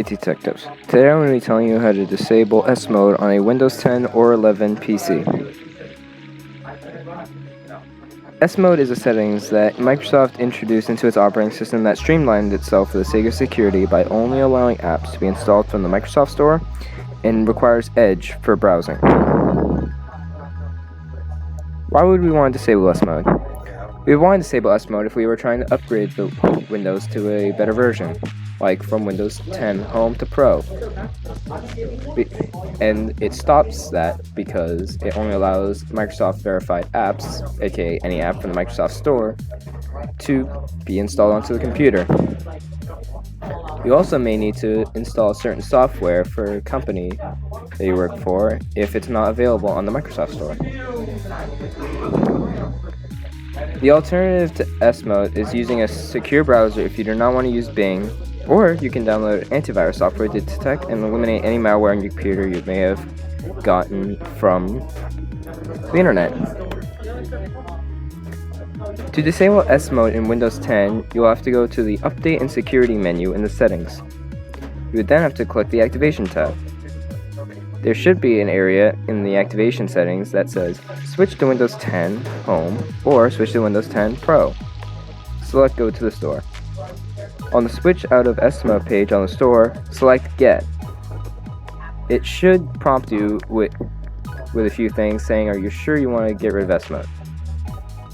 Detectives. Today I'm going to be telling you how to disable S mode on a Windows 10 or 11 PC. S mode is a settings that Microsoft introduced into its operating system that streamlined itself for the sake of security by only allowing apps to be installed from the Microsoft Store and requires Edge for browsing. Why would we want to disable S mode? We would want to disable S mode if we were trying to upgrade the Windows to a better version, like from Windows 10 Home to Pro. And it stops that because it only allows Microsoft verified apps, aka any app from the Microsoft Store, to be installed onto the computer. You also may need to install certain software for a company that you work for if it's not available on the Microsoft Store. The alternative to S mode is using a secure browser if you do not want to use Bing, or you can download antivirus software to detect and eliminate any malware on your computer you may have gotten from the internet. To disable S mode in Windows 10, you'll have to go to the Update and Security menu in the settings. You would then have to click the Activation tab. There should be an area in the activation settings that says Switch to Windows 10 Home or Switch to Windows 10 Pro. Select Go to the Store. On the Switch out of S mode page on the store, select Get. It should prompt you with a few things saying, are you sure you want to get rid of S mode?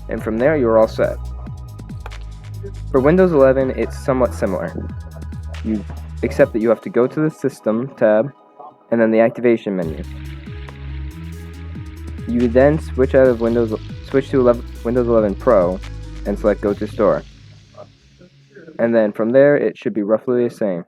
And from there, you're all set. For Windows 11, it's somewhat similar, except that you have to go to the System tab and then the Activation menu. You then switch to Windows 11 Pro and select Go to Store. And then from there, it should be roughly the same.